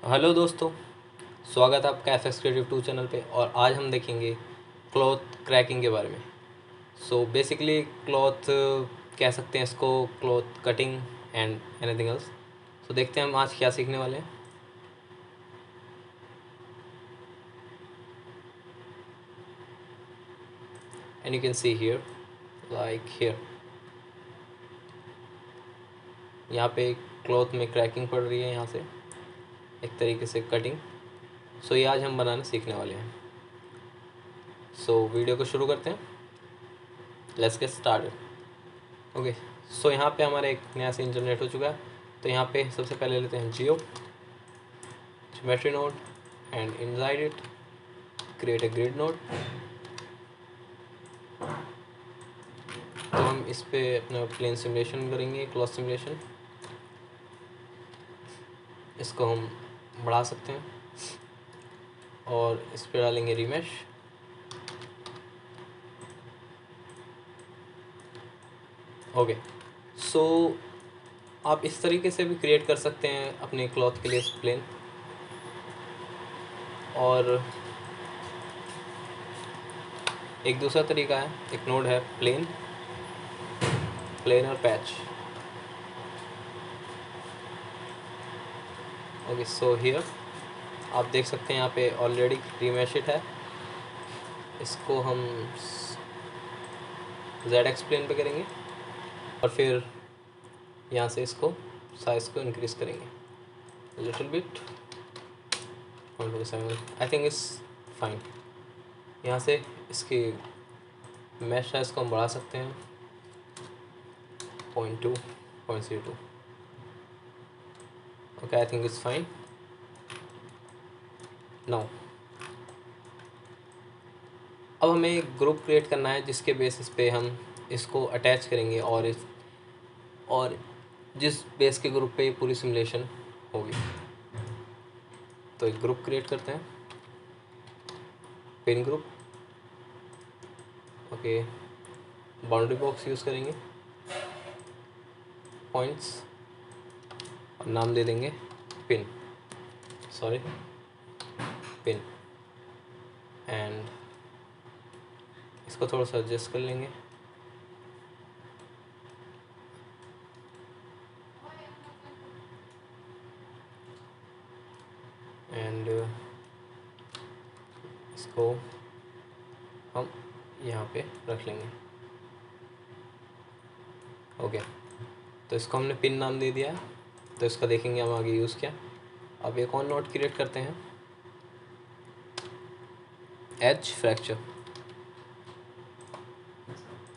Hello दोस्तों, स्वागत है आपका एफ एक्स क्रिएटिव 2 चैनल पे। और आज हम देखेंगे क्लॉथ क्रैकिंग के बारे में। सो बेसिकली क्लॉथ कह सकते हैं इसको, cloth cutting and anything else. So देखते हैं हम आज क्या सीखने वाले हैं। And you can see here, like here, यहाँ पे क्लॉथ में क्रैकिंग पड़ रही है, यहाँ से एक तरीके से कटिंग। सो ये आज हम बनाना सीखने वाले हैं। सो वीडियो को शुरू करते हैं। Let's get started. ओके, सो यहाँ पे हमारा एक नया सीन जनरेट हो चुका है। तो यहाँ पे सबसे पहले लेते हैं geo geometry node and inside it create a grid node. तो हम इस पे अपना प्लेन सिमुलेशन करेंगे, क्लॉथ सिमुलेशन। इसको हम बढ़ा सकते हैं और इस पे डालेंगे रीमेश। ओके, सो आप इस तरीके से भी क्रिएट कर सकते हैं अपने क्लॉथ के लिए प्लेन। और एक दूसरा तरीका है, एक नोड है प्लेन, प्लेन और पैच। ओके, सो हियर आप देख सकते हैं यहाँ पे ऑलरेडी रीमेश इट है। इसको हम जेड एक्स प्लेन पे करेंगे और फिर यहाँ से इसको साइज को इंक्रीज करेंगे लिटिल बिट। आई थिंक इस फाइन। यहाँ से इसकी मैश साइज को हम बढ़ा सकते हैं 0.2 0.02। Okay, I think it's fine now. अब हमें एक ग्रुप क्रिएट करना है जिसके बेसिस पे हम इसको अटैच करेंगे और जिस बेस के ग्रुप पे पूरी सिमुलेशन होगी। तो एक ग्रुप क्रिएट करते हैं, pin group. Okay, boundary box use करेंगे, पॉइंट्स, और नाम दे देंगे पिन, पिन। एंड इसको थोड़ा सा एडजस्ट कर लेंगे। एंड इसको हम यहाँ पे रख लेंगे। ओके, तो इसको हमने पिन नाम दे दिया है। तो इसका देखेंगे हम आगे यूज़ क्या। अब एक और नोट क्रिएट करते हैं, एज फ्रैक्चर।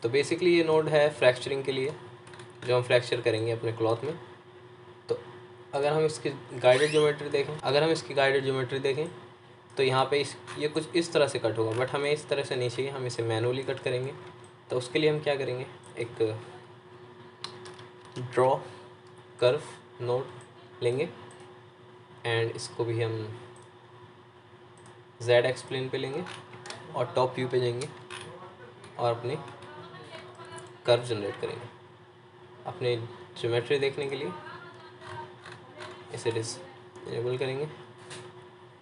तो बेसिकली ये नोड है फ्रैक्चरिंग के लिए, जो हम फ्रैक्चर करेंगे अपने क्लॉथ में। तो अगर हम इसकी गाइडेड ज्योमेट्री देखें तो यहाँ पे ये कुछ इस तरह से कट होगा, बट हमें इस तरह से नहीं चाहिए, हम इसे मैनुअली कट करेंगे। तो उसके लिए हम क्या करेंगे, एक ड्रॉ कर्व नोड लेंगे एंड इसको भी हम जेड एक्स प्लेन पे लेंगे और टॉप व्यू पे जाएंगे और अपने कर्व जनरेट करेंगे। अपने ज्योमेट्री देखने के लिए इसे इनेबल करेंगे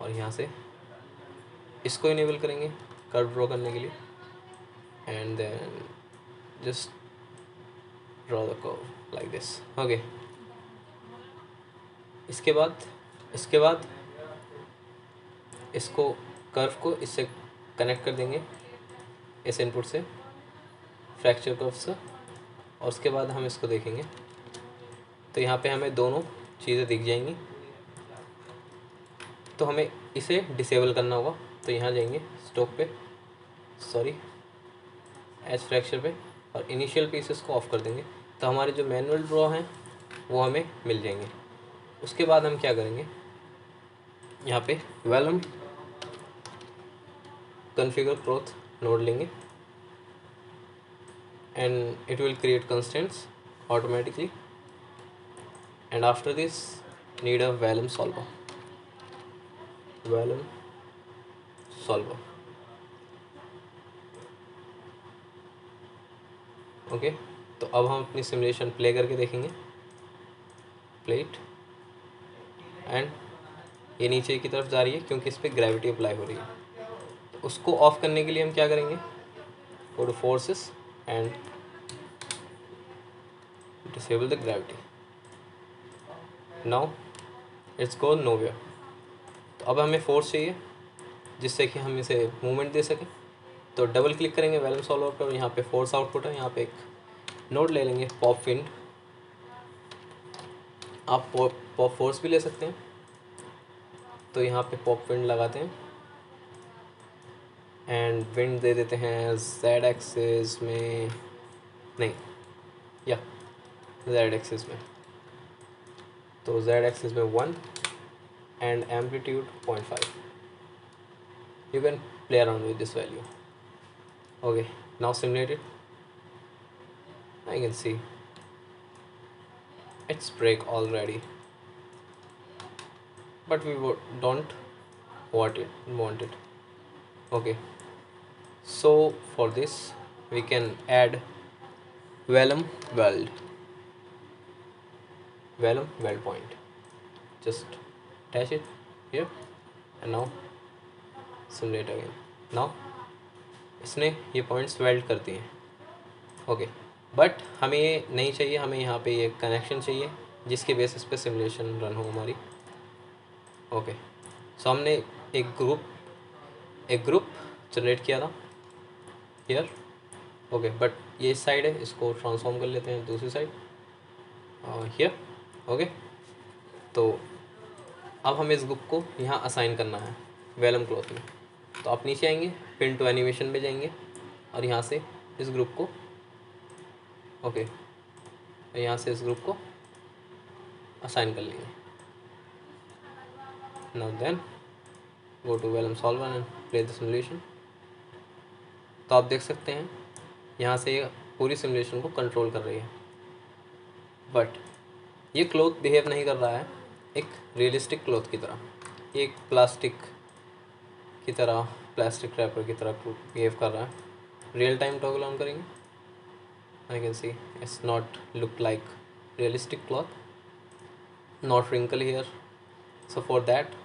और यहाँ से इसको इनेबल करेंगे कर्व ड्रॉ करने के लिए। And then just draw the curve like this. Okay, इसके बाद इसको कर्व को इससे कनेक्ट कर देंगे, इस इनपुट से फ्रैक्चर कर्व से। और उसके बाद हम इसको देखेंगे तो यहाँ पे हमें दोनों चीज़ें दिख जाएंगी। तो हमें इसे डिसेबल करना होगा। तो यहाँ जाएंगे स्टॉक पे, एज फ्रैक्चर पे, और इनिशियल पीसेस को ऑफ कर देंगे। तो हमारे जो मैनुअल ड्रॉ हैं वो हमें मिल जाएंगे। उसके बाद हम क्या करेंगे, यहाँ पे वेलम कॉन्फ़िगर क्लॉथ नोड लेंगे and it will create constraints automatically, and after this need a vellum solver. Okay, तो अब हम अपनी सिमुलेशन प्ले करके देखेंगे, प्ले इट एंड ये नीचे की तरफ जा रही है क्योंकि इस पर ग्रेविटी अप्लाई हो रही है। तो उसको ऑफ करने के लिए हम क्या करेंगे, go two forces and disable the gravity. Now it's go nowhere. तो अब हमें फोर्स चाहिए जिससे कि हम इसे मूवमेंट दे सकें। तो डबल क्लिक करेंगे वैल्यूम सॉल्वर पर, यहाँ पे फोर्स आउटपुट है, यहाँ पे एक नोड ले लेंगे पॉप विंड। आप पॉप फोर्स भी ले सकते हैं। तो यहाँ पे पॉप विंड लगाते हैं एंड विंड दे देते हैं जेड एक्सिस में, नहीं या जेड एक्सिस में। तो जेड एक्सिस में 1 and amplitude 0.5। you can play around with this value. Okay, now simulate it. I can see it's break already, but we don't want it. Okay, so for this we can add vellum weld point. Just attach it here and now simulate again. now इसने ये points weld कर दिए। Okay, but हमें ये नहीं चाहिए, हमें यहाँ पे ये कनेक्शन चाहिए जिसके बेसिस पे सिमुलेशन रन हो हमारी। ओके, सो हमने एक ग्रुप जनरेट किया था हियर। ओके, बट ये इस साइड है, इसको ट्रांसफॉर्म कर लेते हैं दूसरी साइड हियर। ओके, तो अब हमें इस ग्रुप को यहाँ असाइन करना है वेलम क्लॉथ में। तो आप नीचे आएंगे, पिन टू एनिमेशन में जाएंगे और यहाँ से इस ग्रुप को, ओके, यहाँ से इस ग्रुप को असाइन कर लेंगे। Now then go to vellum solver and play the simulation. तो आप देख सकते हैं यहाँ से ये पूरी सिमुलेशन को कंट्रोल कर रही है, बट ये क्लॉथ बिहेव नहीं कर रहा है एक रियलिस्टिक क्लॉथ की तरह। ये एक प्लास्टिक की तरह, प्लास्टिक रैपर की तरह बिहेव कर रहा है। रियल टाइम टॉगल ऑन करेंगे, I can see it's not look like realistic cloth, not wrinkle here. So for that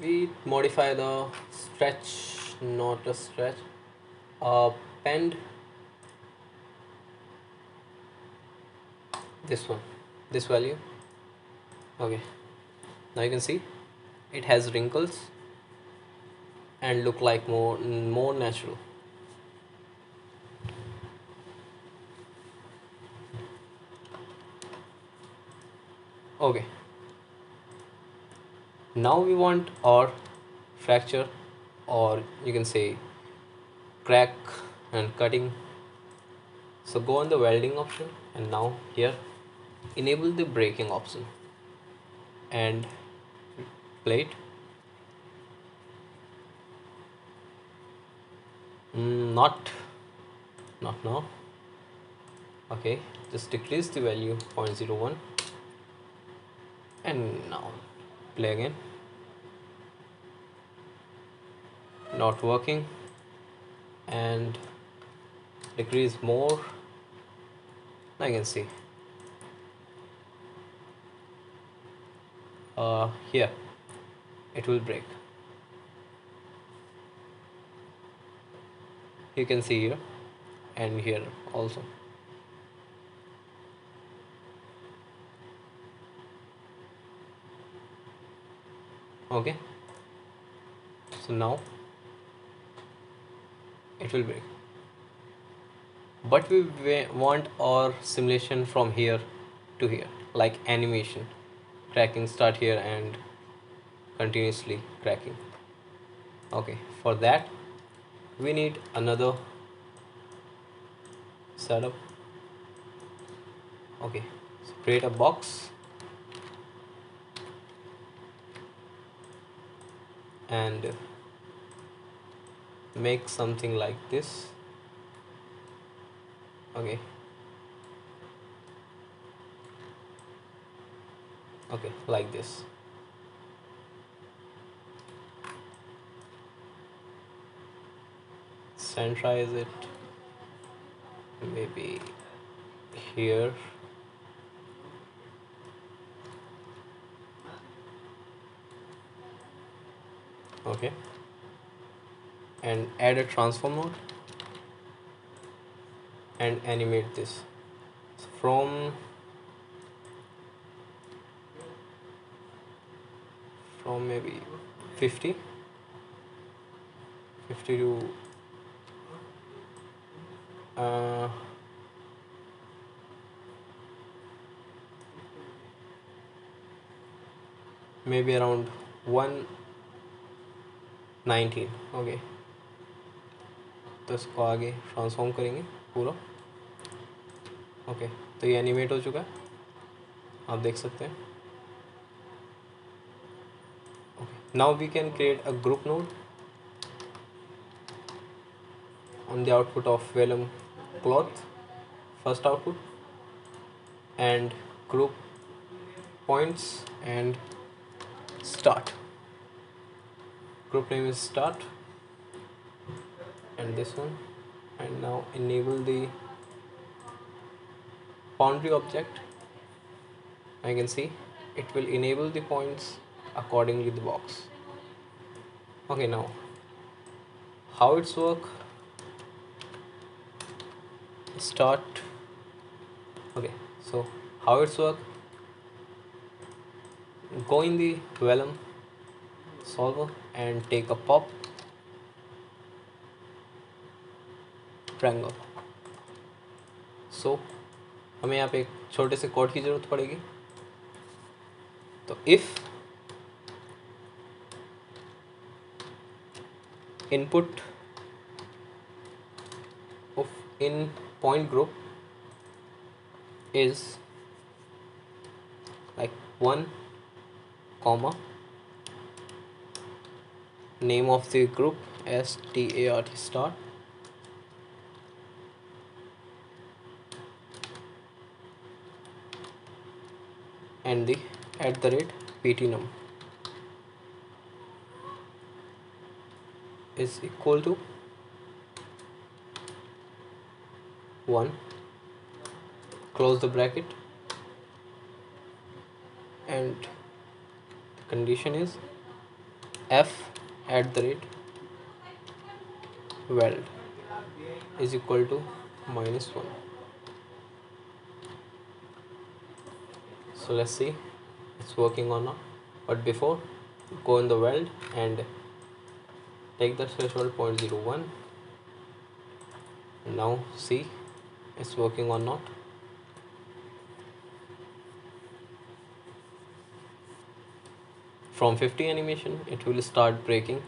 we modify the stretch, not a stretch, bend this one, this value. Okay, now you can see it has wrinkles and look like more natural. Okay, now we want our fracture, or you can say crack and cutting. So go on the welding option and now here enable the breaking option and plate. Not now. Okay, just decrease the value 0.01 and now play again. Not working, and decrease more. I can see here it will break. You can see here and here also. Okay, so now it will break, but we want our simulation from here to here, like animation, cracking start here and continuously cracking. Okay, for that we need another setup. Okay, so create a box and make something like this. Okay, okay, like this. Centralize it maybe here. Okay, and add a transform node and animate this from maybe 50 to uh, maybe around 119. Okay, तो इसको आगे transform करेंगे पूरा. Okay, तो ये animate हो चुका है, आप देख सकते हैं. Okay, now we can create a group node on the output of vellum cloth, first output, and group points and start. Group name is start, and this one. And now enable the boundary object. I can see it will enable the points accordingly the box. Okay, now how it's work. Start. Okay, so how it's work, go in the vellum solver and take a pop triangle. So हमें यहाँ पे एक छोटे से code की ज़रूरत पड़ेगी. तो if input of in point group is like 1 comma name of the group start start, and the @ptnum is equal to 1, close the bracket, and the condition is f @weld is equal to -1. So let's see it's working or not. But before, go in the weld and take the threshold 0.01. Now see it's working or not. From 50 animation it will start breaking.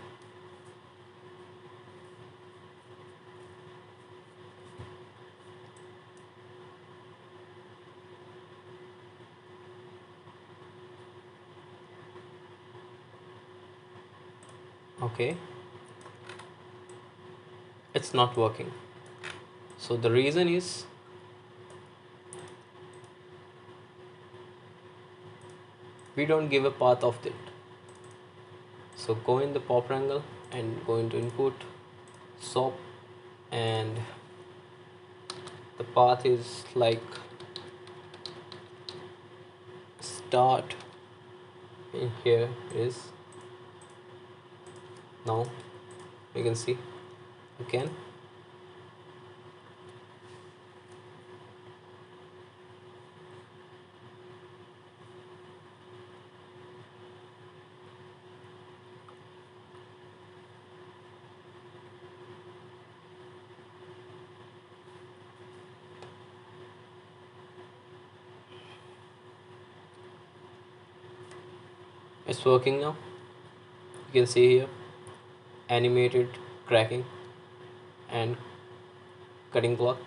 Okay, it's not working. So the reason is we don't give a path of it. So go in the pop wrangle and go into input SOP, and the path is like start. In here is, now you can see again it's working now. You can see here animated cracking and cutting cloth.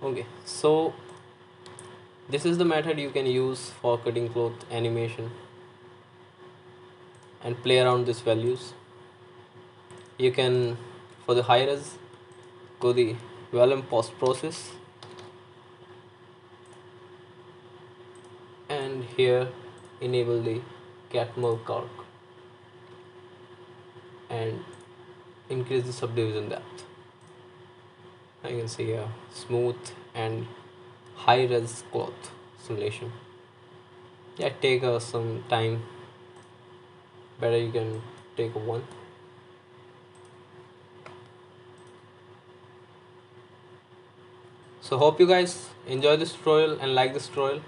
Okay, so this is the method you can use for cutting cloth animation and play around these values. You can, for the high res, go the vellum post process, and here enable the Catmull curve and increase the subdivision depth. I can see a smooth and high res cloth simulation. Yeah, take some time better you can take a one. So hope you guys enjoy this tutorial and like this tutorial.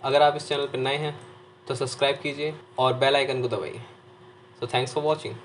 अगर आप इस channel पर नए हैं तो subscribe कीजिए और bell icon को दबाइए. So thanks for watching.